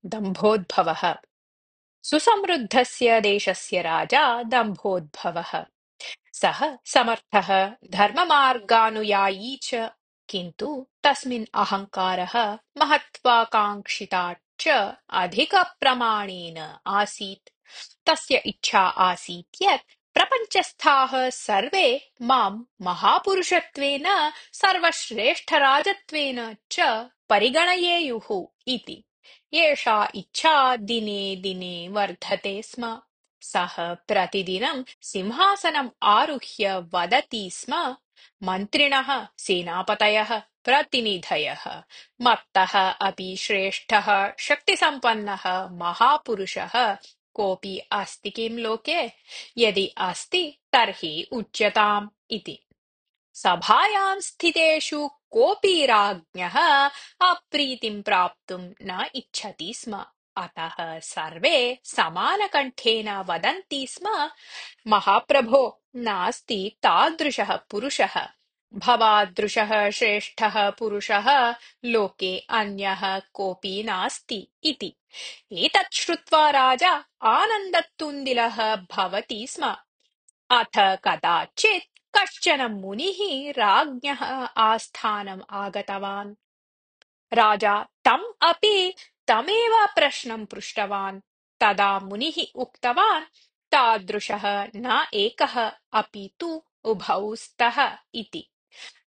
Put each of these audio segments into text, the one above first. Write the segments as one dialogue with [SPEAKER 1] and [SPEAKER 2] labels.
[SPEAKER 1] दम्भोद्भवः। सुसमृद्धस्य देशस्य राजा दम्भोद्भवः। सः समर्थः, धर्ममार्गानुयायी च, किन्तु तस्मिन् अहङ्कारः महत्त्वाकाङ्क्षिता च अधिकप्रमाणेन आसीत्। तस्य इच्छा आसीत् यत् प्रपञ्चस्थाः सर्वे मां महापुरुषत्वेन सर्वश्रेष्ठराजत्वेन च परिगणयेयुः इति। एषा इच्छा दिने दिने वर्धते स्म। सः प्रतिदिनं सिंहासनम् आरुह्य वदति स्म, मन्त्रिणः, सेनापतयः, प्रतिनिधयः, मत्तः अपि श्रेष्ठः शक्तिसम्पन्नः महापुरुषः कोऽपि अस्ति किं लोके? यदि अस्ति तर्हि उच्यताम् इति। सभायां स्थितेषु कोऽपि राज्ञः अप्रीतिं प्राप्तुं न इच्छति स्म। अतः सर्वे समानकण्ठेन वदन्ति स्म, महाप्रभो, नास्ति तादृशः पुरुषः। भवादृशः श्रेष्ठः पुरुषः लोके अन्यः कोऽपि नास्ति इति। एतत् श्रुत्वा राजा आनन्दतुन्दिलः भवति स्म। अथ कदाचित् कश्चन मुनिः राज्ञः आस्थानम् आगतवान्। राजा तम् अपि तमेव प्रश्नं पृष्टवान्। तदा मुनिः उक्तवान्, तादृशः न एकः अपि तु उभौ स्तः इति।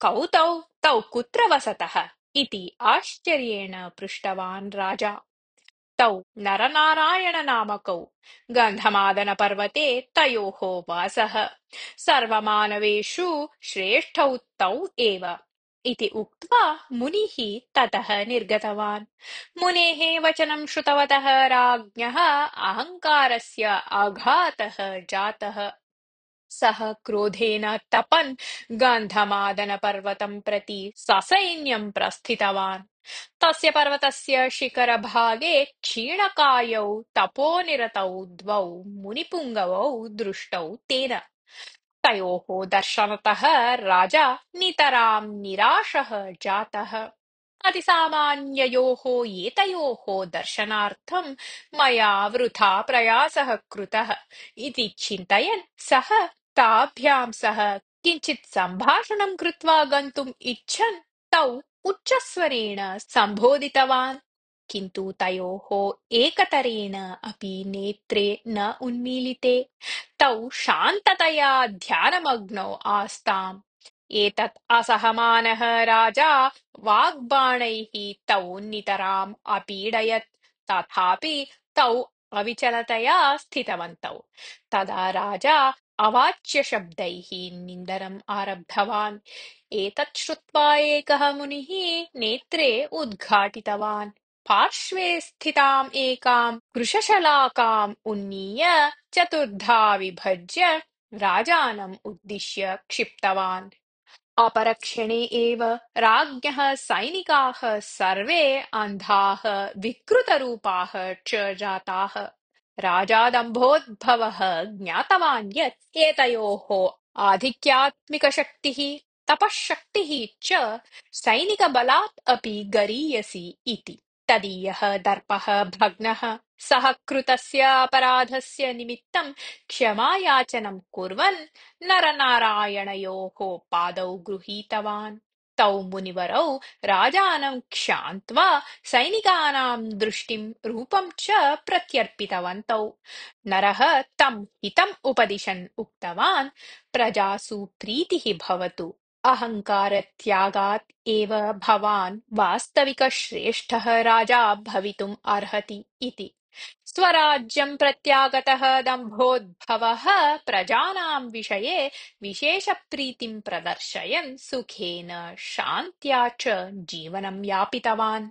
[SPEAKER 1] कौ तौ कुत्र वसतः इति आश्चर्येण पृष्टवान् राजा। तौ नरनारायणनामकौ गन्धमादनपर्वते तयोः वासः। सर्वमानवेषु श्रेष्ठौ तौ एव इति उक्त्वा मुनिः ततः निर्गतवान्। मुनेः वचनं श्रुतवतः राज्ञः अहङ्कारस्य आघातः जातः। सः क्रोधेन तपन् गन्धमादनपर्वतं प्रति ससैन्यं प्रस्थितवान्। तस्य पर्वतस्य शिखरभागे क्षीणकायौ तपोनिरतौ द्वौ मुनिपुङ्गवौ दृष्टौ तेन। तयोः दर्शनतः राजा नितरां निराशः जातः। अतिसामान्ययोः एतयोः दर्शनार्थं मया वृथा प्रयासः कृतः इति चिन्तयन् सः ताभ्यां सह किञ्चित् सम्भाषणं कृत्वा गन्तुम् इच्छन् तौ उच्चस्वरेण सम्बोधितवान्। किन्तु तयोः एकतरेण अपि नेत्रे न उन्मीलिते। तौ शान्ततया ध्यानमग्नौ आस्ताम्। एतत् असहमानः राजा वाग्बाणैः तौ नितराम् अपीडयत्। तथापि तौ अविचलतया स्थितवन्तौ। तदा राजा अवाच्यशब्दैः निन्दनम् आरब्धवान्। एतत् श्रुत्वा एकः मुनिः नेत्रे उद्घाटितवान्। पार्श्वे स्थिताम् एकाम् वृषशलाकाम् उन्नीय चतुर्धा विभज्य राजानम् उद्दिश्य क्षिप्तवान्। अपरक्षणे एव राज्ञः सैनिकाः सर्वे अन्धाः विकृतरूपाः च जाताः। राजा दम्भोद्भवः ज्ञातवान् यत् एतयोः आधिक्यात्मिकशक्तिः तपःशक्तिः च सैनिकबलात् अपि गरीयसी इति। तदीयः दर्पः भग्नः। सः कृतस्य अपराधस्य निमित्तं क्षमायाचनं कुर्वन् नरनारायणयोः पादौ गृहीतवान्। तौ मुनिवरौ राजानं क्षान्त्वा सैनिकानां दृष्टिं रूपं च प्रत्यर्पितवन्तौ। नरः तं हितम् उपदिशन् उक्तवान्, प्रजासु प्रीतिः भवतु। अहङ्कारत्यागात् एव भवान् वास्तविकश्रेष्ठः राजा भवितुम् अर्हति इति। स्वराज्यं प्रत्यागतः दम्भोद्भवः प्रजानां विषये विशेषप्रीतिं प्रदर्शयन् सुखेन शान्त्या च जीवनं यापितवान्।